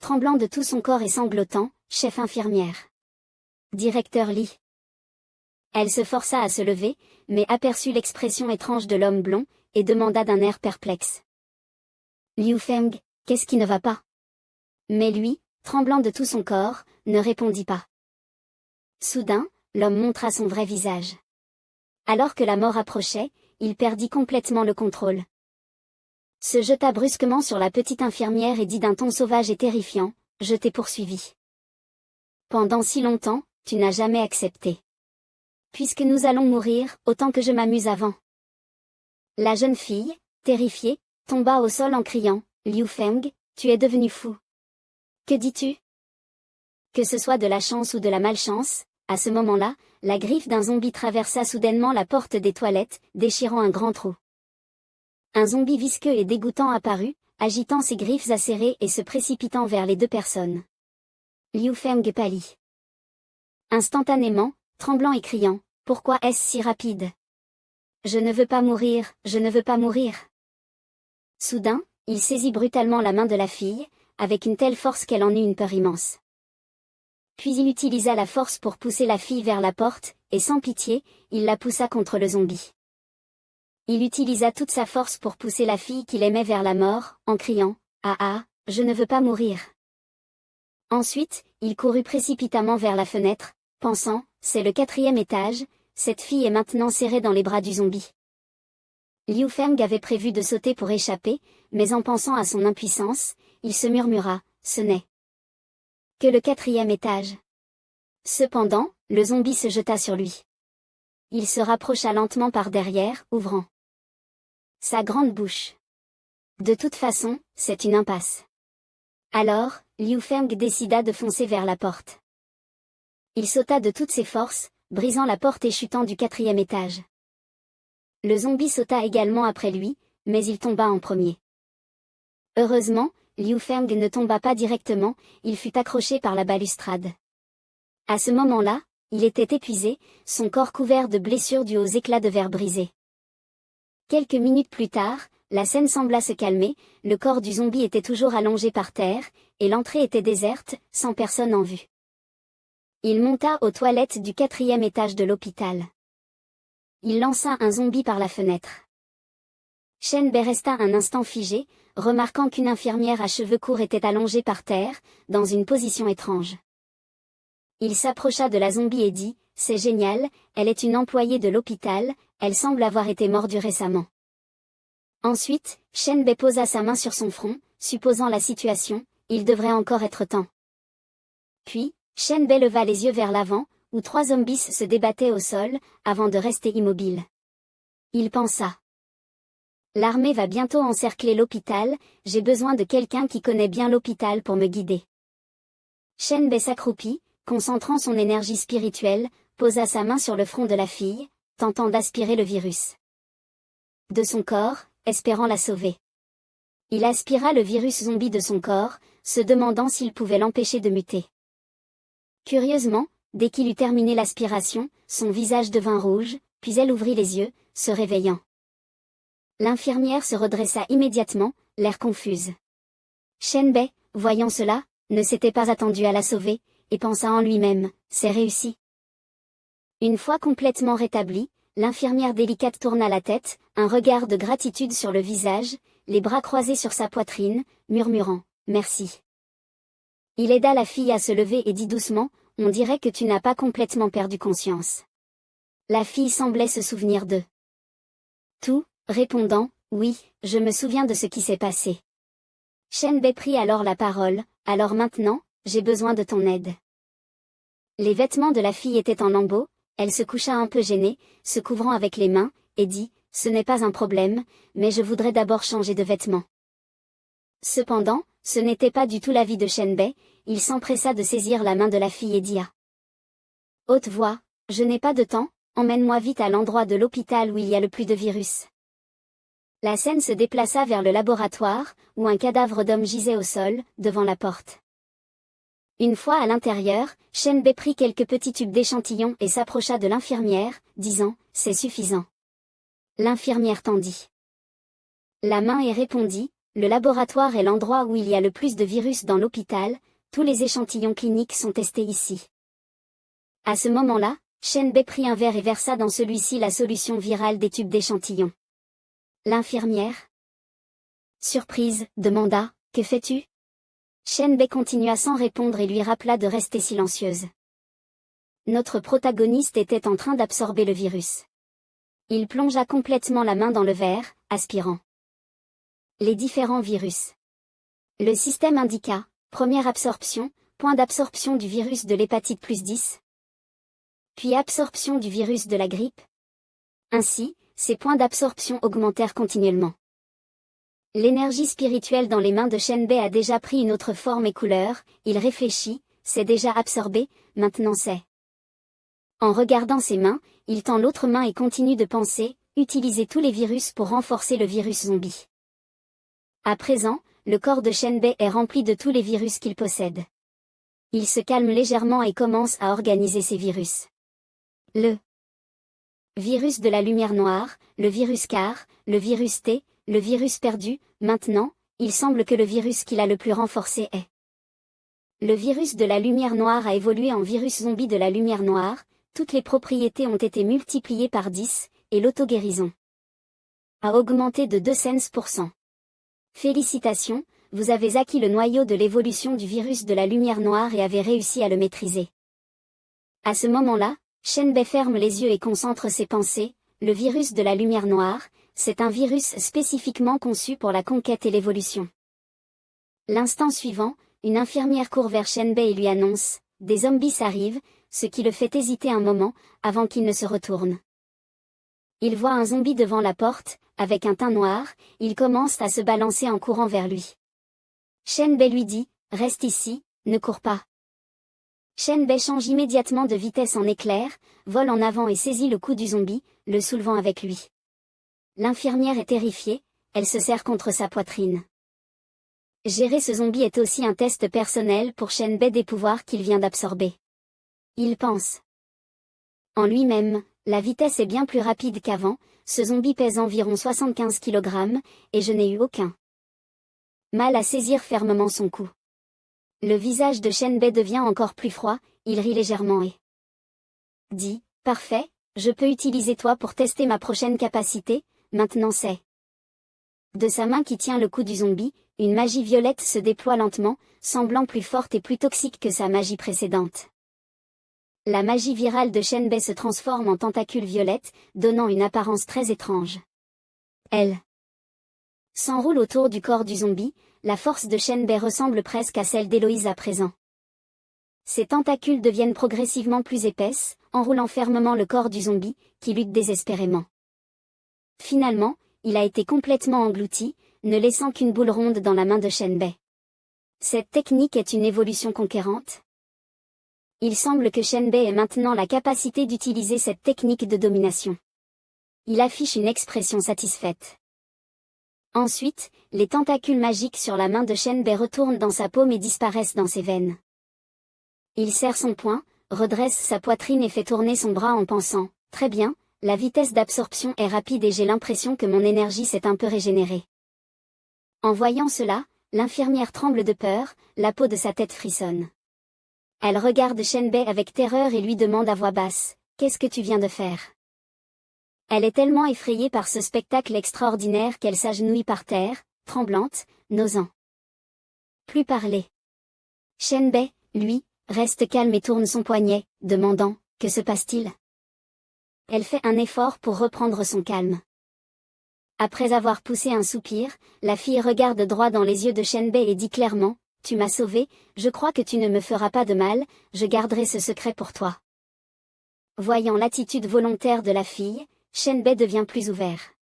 tremblant de tout son corps et sanglotant, chef infirmière. Directeur Lee. Elle se força à se lever, mais aperçut l'expression étrange de l'homme blond, et demanda d'un air perplexe. Liu Feng, qu'est-ce qui ne va pas? Mais lui, tremblant de tout son corps, ne répondit pas. Soudain, l'homme montra son vrai visage. Alors que la mort approchait, il perdit complètement le contrôle. Se jeta brusquement sur la petite infirmière et dit d'un ton sauvage et terrifiant, « Je t'ai poursuivi. Pendant si longtemps, tu n'as jamais accepté. Puisque nous allons mourir, autant que je m'amuse avant. » La jeune fille, terrifiée, tomba au sol en criant, « Liu Feng, tu es devenu fou. Que dis-tu? » Que ce soit de la chance ou de la malchance, à ce moment-là, la griffe d'un zombie traversa soudainement la porte des toilettes, déchirant un grand trou. Un zombie visqueux et dégoûtant apparut, agitant ses griffes acérées et se précipitant vers les deux personnes. Liu Feng pâlit. Instantanément, tremblant et criant, « Pourquoi est-ce si rapide? Je ne veux pas mourir, je ne veux pas mourir. » Soudain, il saisit brutalement la main de la fille, avec une telle force qu'elle en eut une peur immense. Puis il utilisa la force pour pousser la fille vers la porte, et sans pitié, il la poussa contre le zombie. Il utilisa toute sa force pour pousser la fille qu'il aimait vers la mort, en criant, « Ah ah, je ne veux pas mourir. » Ensuite, il courut précipitamment vers la fenêtre, pensant, « C'est le 4e étage, cette fille est maintenant serrée dans les bras du zombie. » Liu Feng avait prévu de sauter pour échapper, mais en pensant à son impuissance, il se murmura, « Ce n'est que le 4e étage. » Cependant, le zombie se jeta sur lui. Il se rapprocha lentement par derrière, ouvrant sa grande bouche. De toute façon, c'est une impasse. Alors, Liu Feng décida de foncer vers la porte. Il sauta de toutes ses forces, brisant la porte et chutant du 4e étage. Le zombie sauta également après lui, mais il tomba en premier. Heureusement, Liu Feng ne tomba pas directement, il fut accroché par la balustrade. À ce moment-là, il était épuisé, son corps couvert de blessures dues aux éclats de verre brisés. Quelques minutes plus tard, la scène sembla se calmer, le corps du zombie était toujours allongé par terre, et l'entrée était déserte, sans personne en vue. Il monta aux toilettes du 4e étage de l'hôpital. Il lança un zombie par la fenêtre. Shen Bei resta un instant figé, remarquant qu'une infirmière à cheveux courts était allongée par terre, dans une position étrange. Il s'approcha de la zombie et dit, « C'est génial, elle est une employée de l'hôpital, elle semble avoir été mordue récemment. » Ensuite, Shen Bei posa sa main sur son front, supposant la situation, il devrait encore être temps. Puis, Shen Bei leva les yeux vers l'avant, où 3 zombies se débattaient au sol, avant de rester immobiles. Il pensa. L'armée va bientôt encercler l'hôpital, j'ai besoin de quelqu'un qui connaît bien l'hôpital pour me guider. Shen Bei s'accroupit, concentrant son énergie spirituelle, posa sa main sur le front de la fille, tentant d'aspirer le virus de son corps, espérant la sauver. Il aspira le virus zombie de son corps, se demandant s'il pouvait l'empêcher de muter. Curieusement, dès qu'il eut terminé l'aspiration, son visage devint rouge, puis elle ouvrit les yeux, se réveillant. L'infirmière se redressa immédiatement, l'air confuse. Shen Bei, voyant cela, ne s'était pas attendu à la sauver, et pensa en lui-même, c'est réussi. Une fois complètement rétablie, l'infirmière délicate tourna la tête, un regard de gratitude sur le visage, les bras croisés sur sa poitrine, murmurant, merci. Il aida la fille à se lever et dit doucement, on dirait que tu n'as pas complètement perdu conscience. La fille semblait se souvenir de tout, répondant, oui, je me souviens de ce qui s'est passé. Shen Bei prit alors la parole, alors maintenant, j'ai besoin de ton aide. Les vêtements de la fille étaient en lambeaux, elle se coucha un peu gênée, se couvrant avec les mains, et dit, ce n'est pas un problème, mais je voudrais d'abord changer de vêtements. Cependant, ce n'était pas du tout l'avis de Shen Bei, il s'empressa de saisir la main de la fille et dit à haute voix, je n'ai pas de temps, emmène-moi vite à l'endroit de l'hôpital où il y a le plus de virus. La scène se déplaça vers le laboratoire, où un cadavre d'homme gisait au sol, devant la porte. Une fois à l'intérieur, Shen Bei prit quelques petits tubes d'échantillons et s'approcha de l'infirmière, disant, c'est suffisant. L'infirmière tendit la main et répondit, Le laboratoire est l'endroit où il y a le plus de virus dans l'hôpital, tous les échantillons cliniques sont testés ici. À ce moment-là, Shenbei prit un verre et versa dans celui-ci la solution virale des tubes d'échantillons. L'infirmière, surprise, demanda, « Que fais-tu » Shenbei continua sans répondre et lui rappela de rester silencieuse. Notre protagoniste était en train d'absorber le virus. Il plongea complètement la main dans le verre, aspirant les différents virus. Le système indiqua, première absorption, point d'absorption du virus de l'hépatite +10. Puis absorption du virus de la grippe. Ainsi, ces points d'absorption augmentèrent continuellement. L'énergie spirituelle dans les mains de Shenbei a déjà pris une autre forme et couleur, il réfléchit, c'est déjà absorbé, maintenant c'est. En regardant ses mains, il tend l'autre main et continue de penser, utiliser tous les virus pour renforcer le virus zombie. À présent, le corps de Shenbei est rempli de tous les virus qu'il possède. Il se calme légèrement et commence à organiser ses virus. Le virus de la lumière noire, le virus CAR, le virus T, le virus perdu, maintenant, il semble que le virus qu'il a le plus renforcé est. Le virus de la lumière noire a évolué en virus zombie de la lumière noire, toutes les propriétés ont été multipliées par 10, et l'auto-guérison a augmenté de 200%. Félicitations, vous avez acquis le noyau de l'évolution du virus de la lumière noire et avez réussi à le maîtriser. À ce moment-là, Shenbei ferme les yeux et concentre ses pensées, le virus de la lumière noire, c'est un virus spécifiquement conçu pour la conquête et l'évolution. L'instant suivant, une infirmière court vers Shenbei et lui annonce, « Des zombies arrivent », ce qui le fait hésiter un moment, avant qu'il ne se retourne. Il voit un zombie devant la porte, avec un teint noir, il commence à se balancer en courant vers lui. Shenbei lui dit, « Reste ici, ne cours pas ». Shenbei change immédiatement de vitesse en éclair, vole en avant et saisit le cou du zombie, le soulevant avec lui. L'infirmière est terrifiée, elle se serre contre sa poitrine. Gérer ce zombie est aussi un test personnel pour Shenbei des pouvoirs qu'il vient d'absorber. Il pense. En lui-même, la vitesse est bien plus rapide qu'avant, ce zombie pèse environ 75 kg, et je n'ai eu aucun mal à saisir fermement son cou. Le visage de Shenbei devient encore plus froid, il rit légèrement et dit, « Parfait, je peux utiliser toi pour tester ma prochaine capacité, maintenant c'est. » De sa main qui tient le cou du zombie, une magie violette se déploie lentement, semblant plus forte et plus toxique que sa magie précédente. La magie virale de Shenbei se transforme en tentacule violette, donnant une apparence très étrange. Elle s'enroule autour du corps du zombie, la force de Shenbei ressemble presque à celle d'Héloïse à présent. Ces tentacules deviennent progressivement plus épaisses, enroulant fermement le corps du zombie, qui lutte désespérément. Finalement, il a été complètement englouti, ne laissant qu'une boule ronde dans la main de Shenbei. Cette technique est une évolution conquérante. Il semble que Shenbei ait maintenant la capacité d'utiliser cette technique de domination. Il affiche une expression satisfaite. Ensuite, les tentacules magiques sur la main de Shenbei retournent dans sa paume et disparaissent dans ses veines. Il serre son poing, redresse sa poitrine et fait tourner son bras en pensant, « Très bien, la vitesse d'absorption est rapide et j'ai l'impression que mon énergie s'est un peu régénérée. » En voyant cela, l'infirmière tremble de peur, la peau de sa tête frissonne. Elle regarde Shenbei avec terreur et lui demande à voix basse, « Qu'est-ce que tu viens de faire ?» Elle est tellement effrayée par ce spectacle extraordinaire qu'elle s'agenouille par terre, tremblante, n'osant plus parler. Shenbei, lui, reste calme et tourne son poignet, demandant, « Que se passe-t-il » Elle fait un effort pour reprendre son calme. Après avoir poussé un soupir, la fille regarde droit dans les yeux de Shenbei et dit clairement, « Tu m'as sauvé, je crois que tu ne me feras pas de mal, je garderai ce secret pour toi. » Voyant l'attitude volontaire de la fille, Shenbei devient plus ouvert.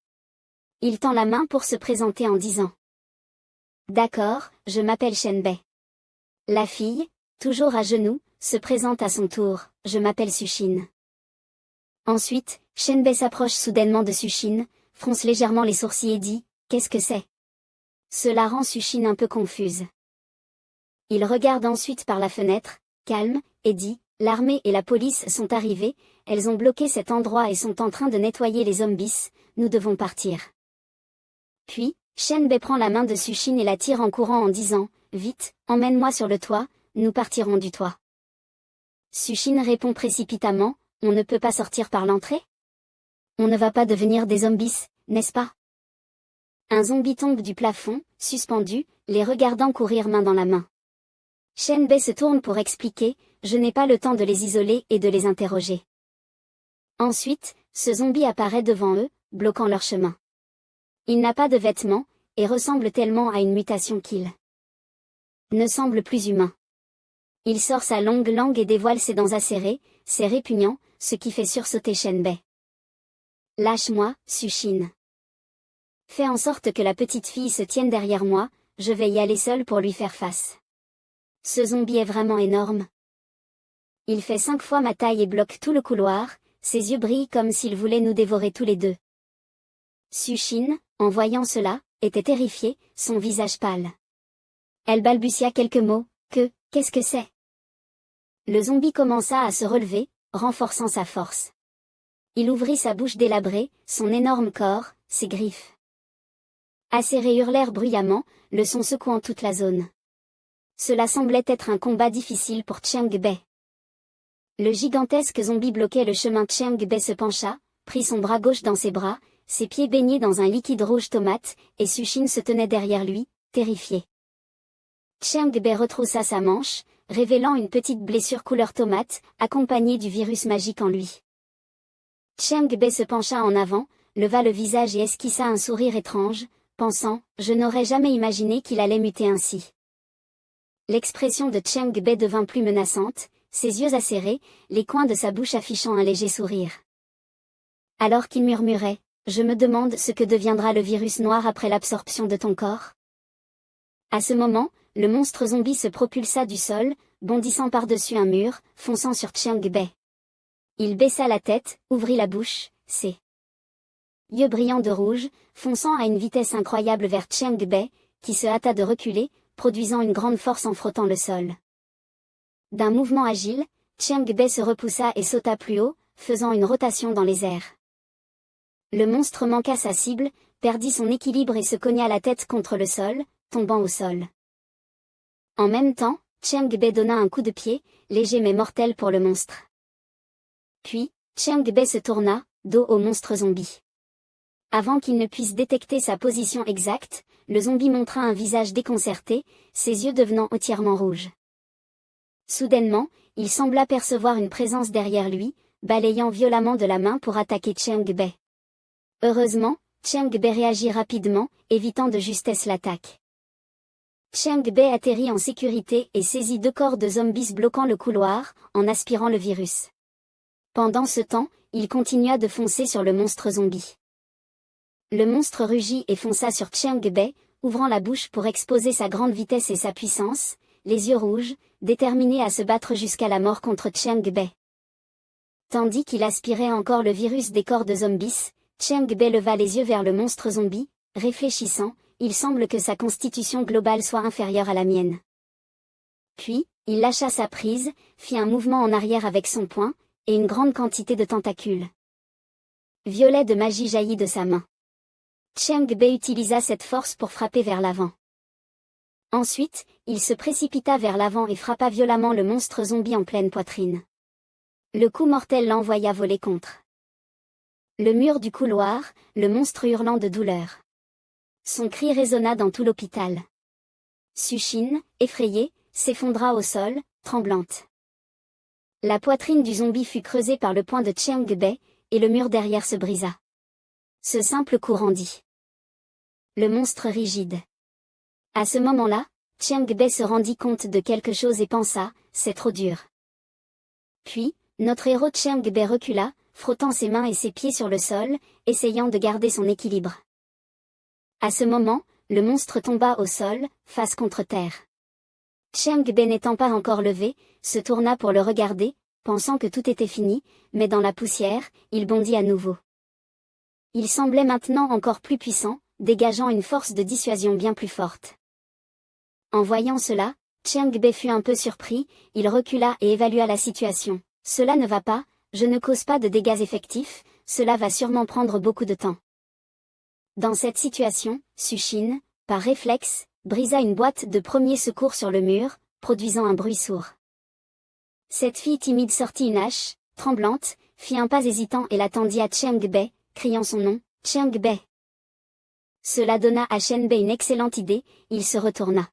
Il tend la main pour se présenter en disant, « D'accord, je m'appelle Shenbei. » La fille, toujours à genoux, se présente à son tour, « Je m'appelle Sushine. » Ensuite, Shenbei s'approche soudainement de Sushine, fronce légèrement les sourcils et dit, « Qu'est-ce que c'est ?» Cela rend Sushine un peu confuse. Il regarde ensuite par la fenêtre, calme, et dit, « L'armée et la police sont arrivées, elles ont bloqué cet endroit et sont en train de nettoyer les zombies, nous devons partir. » Puis, Shenbei prend la main de Sushin et la tire en courant en disant « Vite, emmène-moi sur le toit, nous partirons du toit. » Sushin répond précipitamment « On ne peut pas sortir par l'entrée? On ne va pas devenir des zombies, n'est-ce pas ?» Un zombie tombe du plafond, suspendu, les regardant courir main dans la main. Shenbei se tourne pour expliquer « Je n'ai pas le temps de les isoler et de les interroger. » Ensuite, ce zombie apparaît devant eux, bloquant leur chemin. Il n'a pas de vêtements, et ressemble tellement à une mutation qu'il ne semble plus humain. Il sort sa longue langue et dévoile ses dents acérées, c'est répugnant, ce qui fait sursauter Shenbei. « Lâche-moi, Sushin. Fais en sorte que la petite fille se tienne derrière moi, je vais y aller seule pour lui faire face. Ce zombie est vraiment énorme. Il fait 5 fois ma taille et bloque tout le couloir, ses yeux brillent comme s'il voulait nous dévorer tous les deux. » Sushin, en voyant cela, était terrifiée, son visage pâle. Elle balbutia quelques mots, « Qu'est-ce que c'est ?» Le zombie commença à se relever, renforçant sa force. Il ouvrit sa bouche délabrée, son énorme corps, ses griffes acérées hurlèrent bruyamment, le son secouant toute la zone. Cela semblait être un combat difficile pour Xiangbei. Le gigantesque zombie bloquait le chemin. Xiangbei se pencha, prit son bras gauche dans ses bras, ses pieds baignés dans un liquide rouge tomate, et Sushin se tenait derrière lui, terrifié. Xiangbei retroussa sa manche, révélant une petite blessure couleur tomate, accompagnée du virus magique en lui. Xiangbei se pencha en avant, leva le visage et esquissa un sourire étrange, pensant « Je n'aurais jamais imaginé qu'il allait muter ainsi. » L'expression de Xiangbei devint plus menaçante, ses yeux acérés, les coins de sa bouche affichant un léger sourire. Alors qu'il murmurait « Je me demande ce que deviendra le virus noir après l'absorption de ton corps. » À ce moment, le monstre zombie se propulsa du sol, bondissant par-dessus un mur, fonçant sur Xiangbei. Il baissa la tête, ouvrit la bouche, ses yeux brillants de rouge, fonçant à une vitesse incroyable vers Xiangbei, qui se hâta de reculer, produisant une grande force en frottant le sol. D'un mouvement agile, Xiangbei se repoussa et sauta plus haut, faisant une rotation dans les airs. Le monstre manqua sa cible, perdit son équilibre et se cogna la tête contre le sol, tombant au sol. En même temps, Xiangbei donna un coup de pied, léger mais mortel pour le monstre. Puis, Xiangbei se tourna, dos au monstre zombie. Avant qu'il ne puisse détecter sa position exacte, le zombie montra un visage déconcerté, ses yeux devenant entièrement rouges. Soudainement, il sembla percevoir une présence derrière lui, balayant violemment de la main pour attaquer Xiangbei. Heureusement, Xiangbei réagit rapidement, évitant de justesse l'attaque. Xiangbei atterrit en sécurité et saisit 2 corps de zombies bloquant le couloir, en aspirant le virus. Pendant ce temps, il continua de foncer sur le monstre zombie. Le monstre rugit et fonça sur Xiangbei, ouvrant la bouche pour exposer sa grande vitesse et sa puissance, les yeux rouges, déterminé à se battre jusqu'à la mort contre Xiangbei. Tandis qu'il aspirait encore le virus des corps de zombies, Xiangbei leva les yeux vers le monstre zombie, réfléchissant, il semble que sa constitution globale soit inférieure à la mienne. Puis, il lâcha sa prise, fit un mouvement en arrière avec son poing, et une grande quantité de tentacules violets de magie jaillit de sa main. Xiangbei utilisa cette force pour frapper vers l'avant. Ensuite, il se précipita vers l'avant et frappa violemment le monstre zombie en pleine poitrine. Le coup mortel l'envoya voler contre le mur du couloir, le monstre hurlant de douleur. Son cri résonna dans tout l'hôpital. Sushin, effrayée, s'effondra au sol, tremblante. La poitrine du zombie fut creusée par le poing de Xiangbei, et le mur derrière se brisa. Ce simple coup rendit le monstre rigide. À ce moment-là, Xiangbei se rendit compte de quelque chose et pensa, c'est trop dur. Puis, notre héros Xiangbei recula, frottant ses mains et ses pieds sur le sol, essayant de garder son équilibre. À ce moment, le monstre tomba au sol, face contre terre. Xiangbei n'étant pas encore levé, se tourna pour le regarder, pensant que tout était fini, mais dans la poussière, il bondit à nouveau. Il semblait maintenant encore plus puissant, dégageant une force de dissuasion bien plus forte. En voyant cela, Xiangbei fut un peu surpris, il recula et évalua la situation. Cela ne va pas, je ne cause pas de dégâts effectifs, cela va sûrement prendre beaucoup de temps. Dans cette situation, Sushin, par réflexe, brisa une boîte de premiers secours sur le mur, produisant un bruit sourd. Cette fille timide sortit une hache, tremblante, fit un pas hésitant et la tendit à Xiangbei, criant son nom, Xiangbei. Cela donna à Shenbei une excellente idée, il se retourna.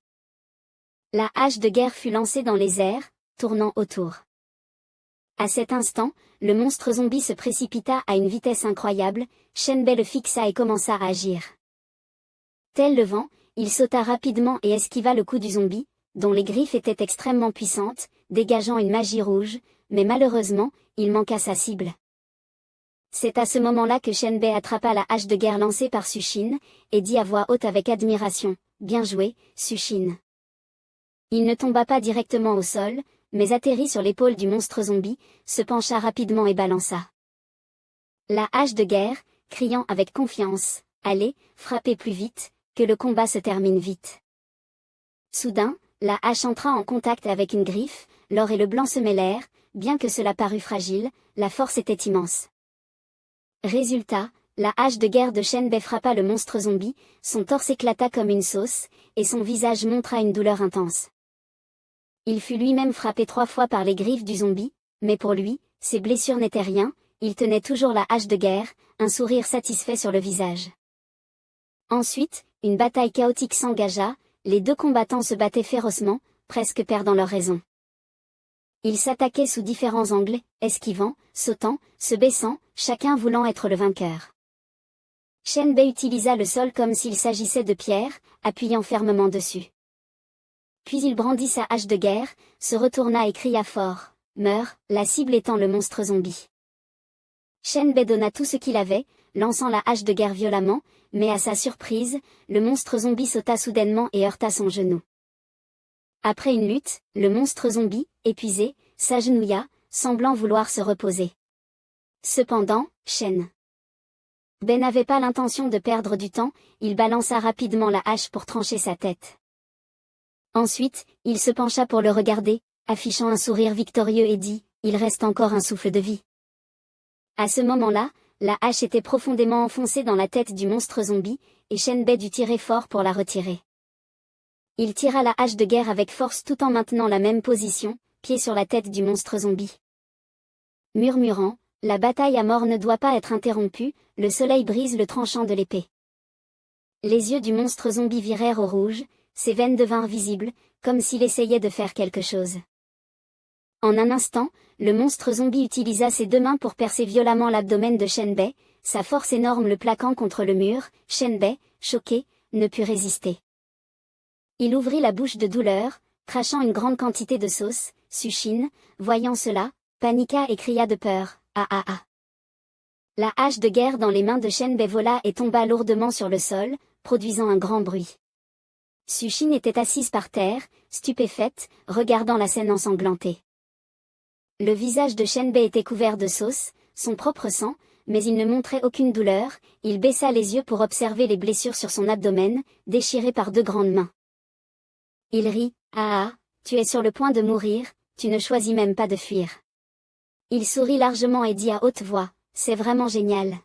La hache de guerre fut lancée dans les airs, tournant autour. À cet instant, le monstre zombie se précipita à une vitesse incroyable, Shenbei le fixa et commença à agir. Tel le vent, il sauta rapidement et esquiva le coup du zombie, dont les griffes étaient extrêmement puissantes, dégageant une magie rouge, mais malheureusement, il manqua sa cible. C'est à ce moment-là que Shenbei attrapa la hache de guerre lancée par Sushin, et dit à voix haute avec admiration, « Bien joué, Sushin !» Il ne tomba pas directement au sol, mais atterrit sur l'épaule du monstre zombie, se pencha rapidement et balança. La hache de guerre, criant avec confiance, « Allez, frappez plus vite, que le combat se termine vite !» Soudain, la hache entra en contact avec une griffe, l'or et le blanc se mêlèrent, bien que cela parût fragile, la force était immense. Résultat, la hache de guerre de Shenbei frappa le monstre zombie, son torse éclata comme une sauce, et son visage montra une douleur intense. Il fut lui-même frappé 3 fois par les griffes du zombie, mais pour lui, ses blessures n'étaient rien, il tenait toujours la hache de guerre, un sourire satisfait sur le visage. Ensuite, une bataille chaotique s'engagea, les deux combattants se battaient férocement, presque perdant leur raison. Ils s'attaquaient sous différents angles, esquivant, sautant, se baissant, chacun voulant être le vainqueur. Shenbei utilisa le sol comme s'il s'agissait de pierres, appuyant fermement dessus. Puis il brandit sa hache de guerre, se retourna et cria fort, « Meurs », la cible étant le monstre zombie. Shenbei donna tout ce qu'il avait, lançant la hache de guerre violemment, mais à sa surprise, le monstre zombie sauta soudainement et heurta son genou. Après une lutte, le monstre zombie, épuisé, s'agenouilla, semblant vouloir se reposer. Cependant, Shenbei n'avait pas l'intention de perdre du temps, il balança rapidement la hache pour trancher sa tête. Ensuite, il se pencha pour le regarder, affichant un sourire victorieux et dit, « Il reste encore un souffle de vie. » À ce moment-là, la hache était profondément enfoncée dans la tête du monstre zombie, et Shenbei dut tirer fort pour la retirer. Il tira la hache de guerre avec force tout en maintenant la même position, pied sur la tête du monstre zombie. Murmurant, « La bataille à mort ne doit pas être interrompue, le soleil brise le tranchant de l'épée. » Les yeux du monstre zombie virèrent au rouge, ses veines devinrent visibles, comme s'il essayait de faire quelque chose. En un instant, le monstre zombie utilisa ses 2 mains pour percer violemment l'abdomen de Shenbei, sa force énorme le plaquant contre le mur, Shenbei, choqué, ne put résister. Il ouvrit la bouche de douleur, crachant une grande quantité de sauce, Sushin, voyant cela, paniqua et cria de peur, « Ah ah ah !» La hache de guerre dans les mains de Shenbei vola et tomba lourdement sur le sol, produisant un grand bruit. Sushin était assise par terre, stupéfaite, regardant la scène ensanglantée. Le visage de Shenbei était couvert de sauce, son propre sang, mais il ne montrait aucune douleur, il baissa les yeux pour observer les blessures sur son abdomen, déchirées par 2 grandes mains. Il rit, « Ah ah, tu es sur le point de mourir, tu ne choisis même pas de fuir. » Il sourit largement et dit à haute voix, « C'est vraiment génial. »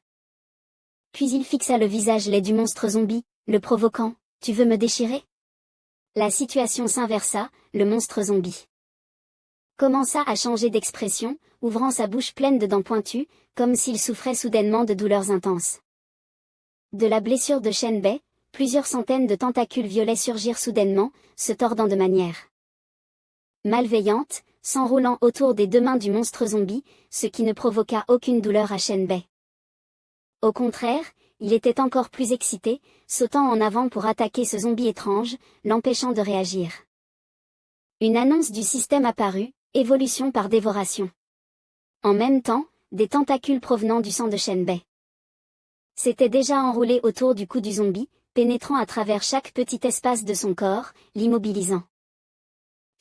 Puis il fixa le visage laid du monstre zombie, le provoquant, « Tu veux me déchirer ?» La situation s'inversa, le monstre zombie commença à changer d'expression, ouvrant sa bouche pleine de dents pointues, comme s'il souffrait soudainement de douleurs intenses. De la blessure de Shenbei, plusieurs centaines de tentacules violets surgirent soudainement, se tordant de manière malveillante, s'enroulant autour des 2 mains du monstre zombie, ce qui ne provoqua aucune douleur à Shenbei. Au contraire, il était encore plus excité, sautant en avant pour attaquer ce zombie étrange, l'empêchant de réagir. Une annonce du système apparut, évolution par dévoration. En même temps, des tentacules provenant du sang de Shenbei s'étaient déjà enroulés autour du cou du zombie, pénétrant à travers chaque petit espace de son corps, l'immobilisant.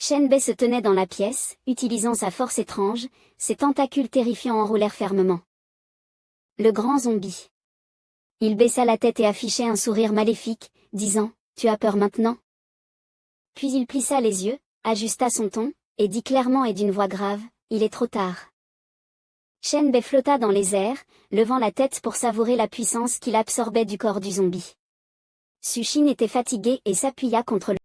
Shenbei se tenait dans la pièce, utilisant sa force étrange, ses tentacules terrifiants enroulèrent fermement le grand zombie. Il baissa la tête et affichait un sourire maléfique, disant, « Tu as peur maintenant ?» Puis il plissa les yeux, ajusta son ton, et dit clairement et d'une voix grave, « Il est trop tard. » Shenbei flotta dans les airs, levant la tête pour savourer la puissance qu'il absorbait du corps du zombie. Sushin était fatigué et s'appuya contre le